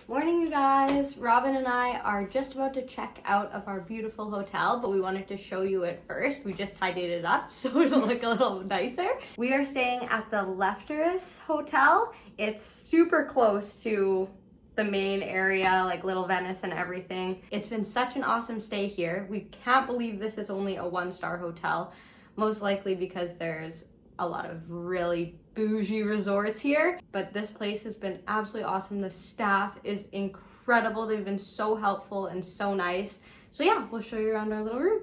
Morning, you guys. Robin and I are just about to check out of our beautiful hotel, but we wanted to show you it first. We just tidied it up so it'll look a little nicer. We are staying at the Lefteris Hotel. It's super close to the main area, like Little Venice and everything. It's been such an awesome stay here. We can't believe this is only a 1-star hotel, most likely because there's a lot of really bougie resorts here, but this place has been absolutely awesome. The staff is incredible. They've been so helpful and so nice. So yeah, we'll show you around our little room.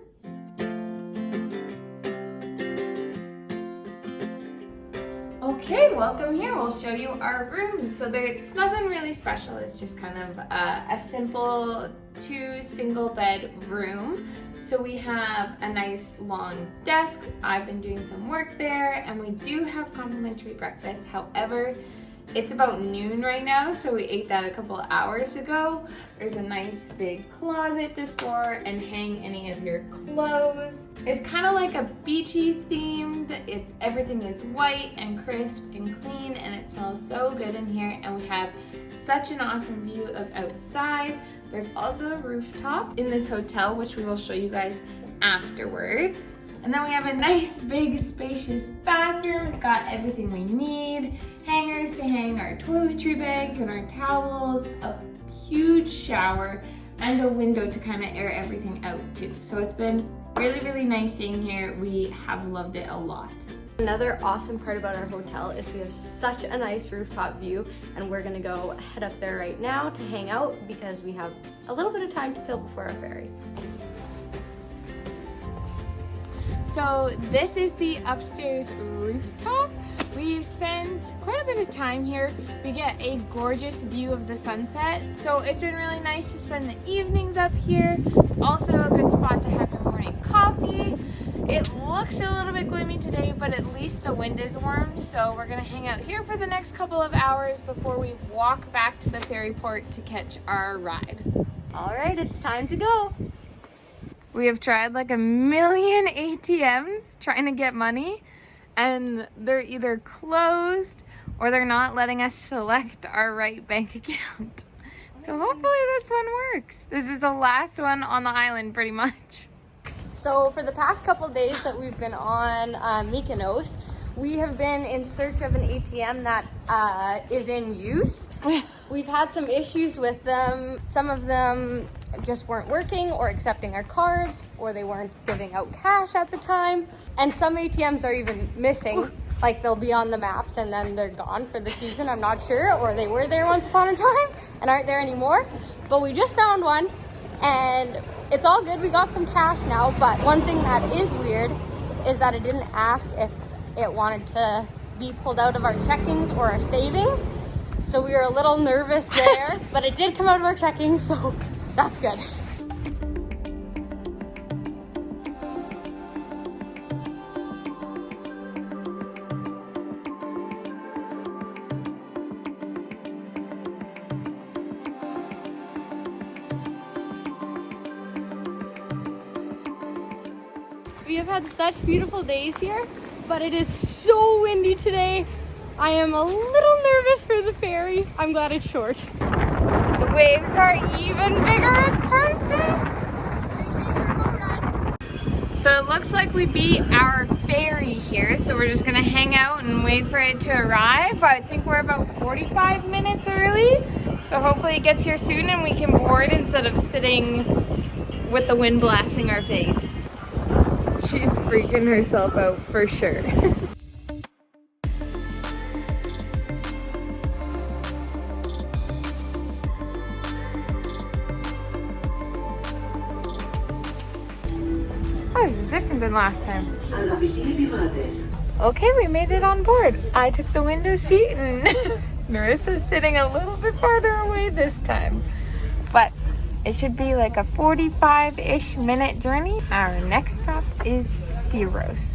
Okay, welcome here. We'll show you our rooms. So it's nothing really special. It's just kind of a simple 2 single bed room. So we have a nice long desk. I've been doing some work there, and we do have complimentary breakfast. However, it's about noon right now, so we ate that a couple of hours ago. There's a nice big closet to store and hang any of your clothes. It's kind of like a beachy themed. Everything is white and crisp and clean, and it smells so good in here, and we have such an awesome view of outside. There's also a rooftop in this hotel, which we will show you guys afterwards. And then we have a nice big spacious bathroom. It's got everything we need. Hangers to hang our toiletry bags and our towels, a huge shower, and a window to kind of air everything out too. So it's been really, really nice staying here. We have loved it a lot. Another awesome part about our hotel is we have such a nice rooftop view, and we're gonna go head up there right now to hang out because we have a little bit of time to kill before our ferry. So this is the upstairs rooftop. We've spent quite a bit of time here. We get a gorgeous view of the sunset. So it's been really nice to spend the evenings up here. It's also a good spot to have your morning coffee. It looks a little bit gloomy today, but at least the wind is warm. So we're gonna hang out here for the next couple of hours before we walk back to the ferry port to catch our ride. All right, it's time to go. We have tried like a million ATMs trying to get money, and they're either closed or they're not letting us select our right bank account. So hopefully this one works. This is the last one on the island pretty much. So for the past couple days that we've been on Mykonos, we have been in search of an ATM that is in use. We've had some issues with them. Some of them just weren't working or accepting our cards, or they weren't giving out cash at the time. And some ATMs are even missing. Like they'll be on the maps and then they're gone for the season, I'm not sure, or they were there once upon a time and aren't there anymore. But we just found one and it's all good. We got some cash now, but one thing that is weird is that it didn't ask if it wanted to be pulled out of our checkings or our savings. So we were a little nervous there, but it did come out of our checkings, so that's good. We have had such beautiful days here, but it is so windy today. I am a little nervous for the ferry. I'm glad it's short. The waves are even bigger in person. So it looks like we beat our ferry here, so we're just gonna hang out and wait for it to arrive. I think we're about 45 minutes early, so hopefully it gets here soon and we can board instead of sitting with the wind blasting our face. She's freaking herself out for sure. Oh, this is different than last time. Okay, we made it on board. I took the window seat and Marissa's sitting a little bit farther away this time. But it should be like a 45-ish minute journey. Our next stop is Syros.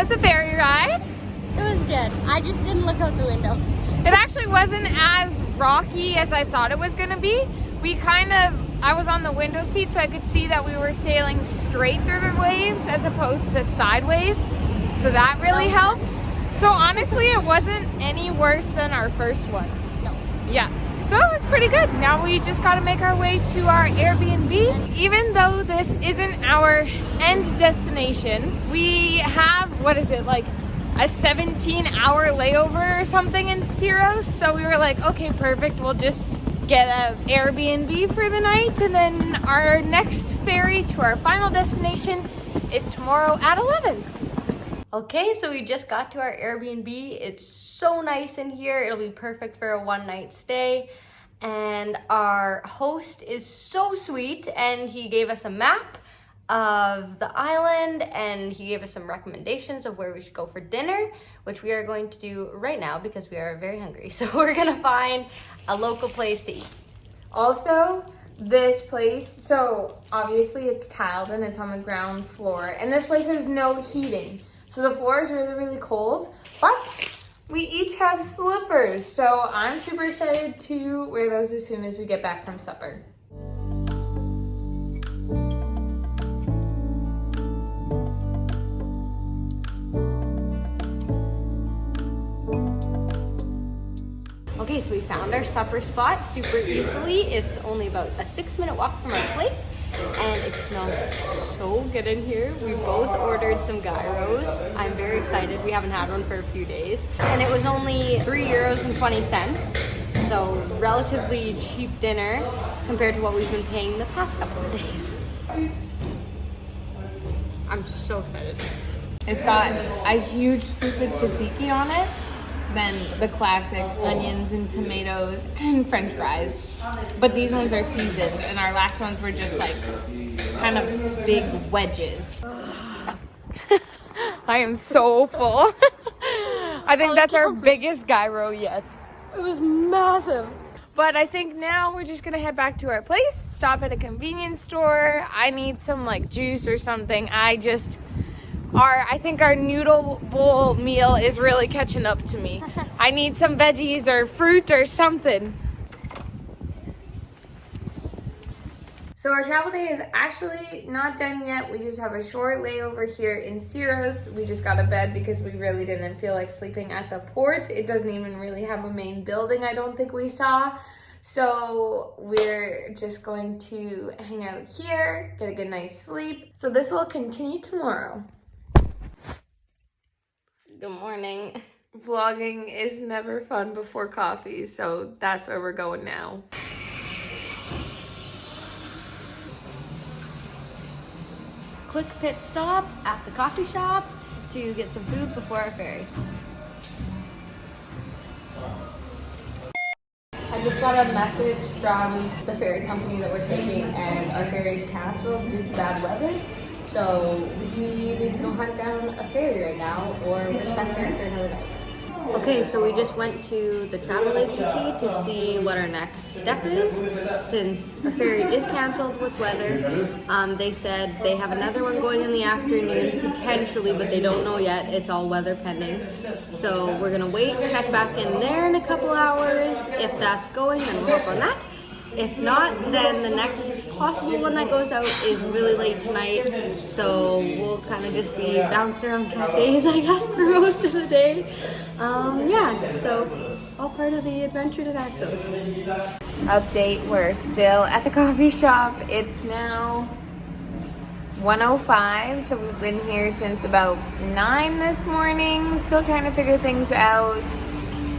was the ferry ride? It was good. I just didn't look out the window. It actually wasn't as rocky as I thought it was gonna be. I was on the window seat so I could see that we were sailing straight through the waves as opposed to sideways. So that really helps. So honestly, it wasn't any worse than our first one. No. Yeah. So it was pretty good. Now we just got to make our way to our Airbnb. Even though this isn't our end destination, we have, what is it, like a 17-hour layover or something in Syros. So we were like, okay, perfect. We'll just get an Airbnb for the night. And then our next ferry to our final destination is tomorrow at 11. Okay, so we just got to our Airbnb. It's so nice in here. It'll be perfect for a one-night stay. And our host is so sweet, and he gave us a map of the island, and he gave us some recommendations of where we should go for dinner, which we are going to do right now because we are very hungry. So we're gonna find a local place to eat. Also, this place, so obviously it's tiled and it's on the ground floor, and this place has no heating. So the floor is really, really cold, but we each have slippers. So I'm super excited to wear those as soon as we get back from supper. Okay, so we found our supper spot super easily. It's only about a 6-minute walk from our place, and it smells so good in here. We both ordered some gyros. I'm very excited. We haven't had one for a few days. And it was only €3.20, so relatively cheap dinner compared to what we've been paying the past couple of days. I'm so excited. It's got a huge scoop of tzatziki on it, then the classic onions and tomatoes and french fries. But these ones are seasoned, and our last ones were just like kind of big wedges. I am so full. I think that's our biggest gyro yet. It was massive. But I think now we're just gonna head back to our place, stop at a convenience store. I need some like juice or something. I think our noodle bowl meal is really catching up to me. I need some veggies or fruit or something. So our travel day is actually not done yet. We just have a short layover here in Syros. We just got a bed because we really didn't feel like sleeping at the port. It doesn't even really have a main building, I don't think we saw. So we're just going to hang out here, get a good night's sleep. So this will continue tomorrow. Good morning. Vlogging is never fun before coffee, so that's where we're going now. Quick pit stop at the coffee shop to get some food before our ferry. I just got a message from the ferry company that we're taking, and our ferry is canceled due to bad weather. So we need to go hunt down a ferry right now, or we're stuck here for another night. Okay, so we just went to the travel agency to see what our next step is, since our ferry is canceled with weather. They said they have another one going in the afternoon, potentially, but they don't know yet. It's all weather pending. So we're gonna wait, check back in there in a couple hours. If that's going, then we'll hop on that. If not, then the next possible one that goes out is really late tonight. So we'll kind of just be bouncing around cafes, I guess, for most of the day. Yeah, so all part of the adventure to Naxos. Update, we're still at the coffee shop. It's now 1:05, so we've been here since about 9 this morning. Still trying to figure things out.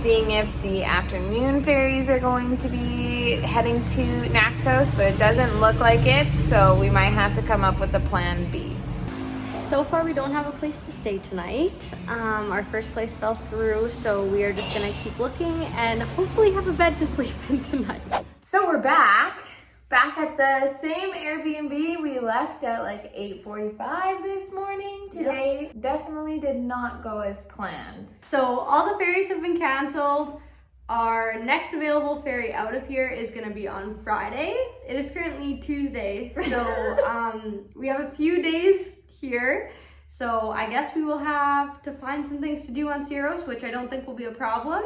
Seeing if the afternoon ferries are going to be heading to Naxos, but it doesn't look like it, so we might have to come up with a plan B. So far we don't have a place to stay tonight. Our first place fell through, so we are just gonna keep looking and hopefully have a bed to sleep in tonight. So we're back at the same Airbnb we left at like 8:45 this morning. Today definitely did not go as planned. So all the ferries have been canceled. Our next available ferry out of here is gonna be on Friday. It is currently Tuesday, so we have a few days here. So I guess we will have to find some things to do on Syros, which I don't think will be a problem.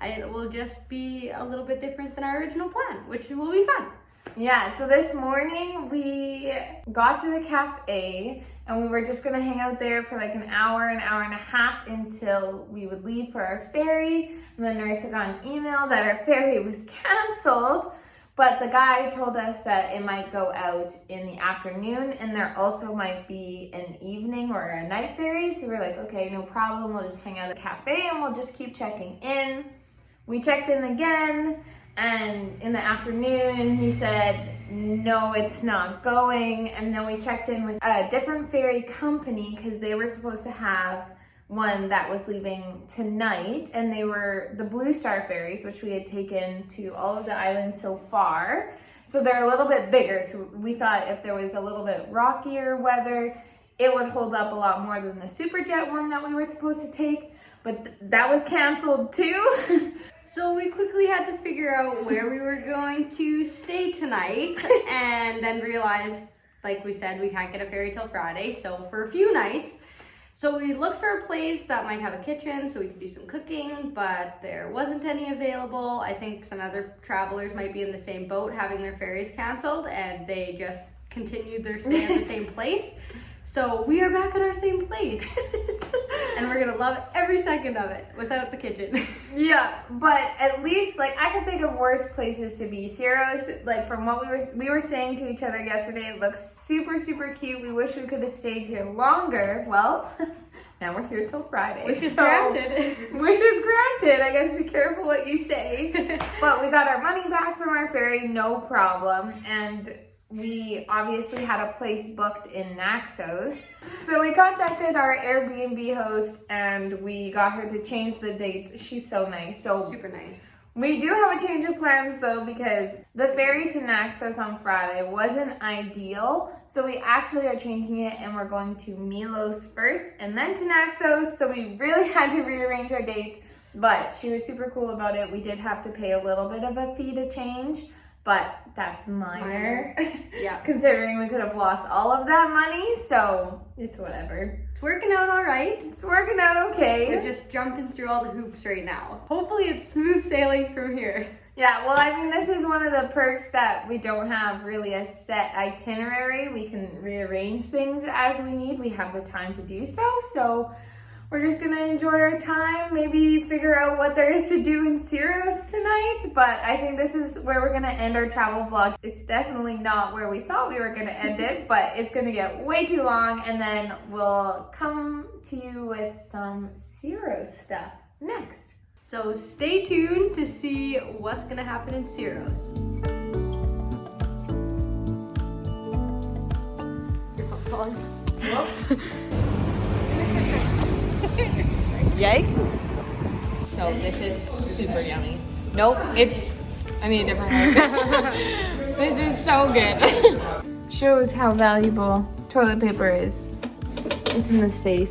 It will just be a little bit different than our original plan, which will be fun. Yeah, so this morning we got to the cafe and we were just gonna hang out there for like an hour and a half until we would leave for our ferry. And then Nurse got an email that our ferry was canceled, but the guy told us that it might go out in the afternoon and there also might be an evening or a night ferry. So we're like, okay, no problem. We'll just hang out at the cafe and we'll just keep checking in. We checked in again. And in the afternoon, he said, no, it's not going. And then we checked in with a different ferry company because they were supposed to have one that was leaving tonight. And they were the Blue Star ferries, which we had taken to all of the islands so far. So they're a little bit bigger. So we thought if there was a little bit rockier weather, it would hold up a lot more than the Superjet one that we were supposed to take. But that was canceled too. So we quickly had to figure out where we were going to stay tonight and then realized, like we said, we can't get a ferry till Friday. So for a few nights, so we looked for a place that might have a kitchen so we could do some cooking, but there wasn't any available. I think some other travelers might be in the same boat having their ferries canceled and they just continued their stay at the same place. So we are back at our same place and we're gonna love every second of it without the kitchen. Yeah, but at least like I could think of worse places to be. Syros, like from what we were saying to each other yesterday, it looks super, super cute. We wish we could have stayed here longer. Well, now we're here till Friday. Wish is granted. Wish is granted. I guess be careful what you say. But we got our money back from our ferry, no problem. And we obviously had a place booked in Naxos. So we contacted our Airbnb host and we got her to change the dates. She's so nice. So super nice. We do have a change of plans though because the ferry to Naxos on Friday wasn't ideal. So we actually are changing it and we're going to Milos first and then to Naxos. So we really had to rearrange our dates, but she was super cool about it. We did have to pay a little bit of a fee to change, but that's minor. Yeah. Considering we could have lost all of that money, so it's whatever. It's working out all right. It's working out okay. We're just jumping through all the hoops right now. Hopefully it's smooth sailing from here. Yeah, well, I mean, this is one of the perks that we don't have really a set itinerary. We can rearrange things as we need. We have the time to do so, so we're just gonna enjoy our time, maybe figure out what there is to do in Syros tonight, but I think this is where we're gonna end our travel vlog. It's definitely not where we thought we were gonna end it, but it's gonna get way too long, and then we'll come to you with some Syros stuff next. So stay tuned to see what's gonna happen in Syros. Your phone's on. Whoop. Yikes. So this is super yummy. Nope, I need a different word. This is so good. Shows how valuable toilet paper is. It's in the safe.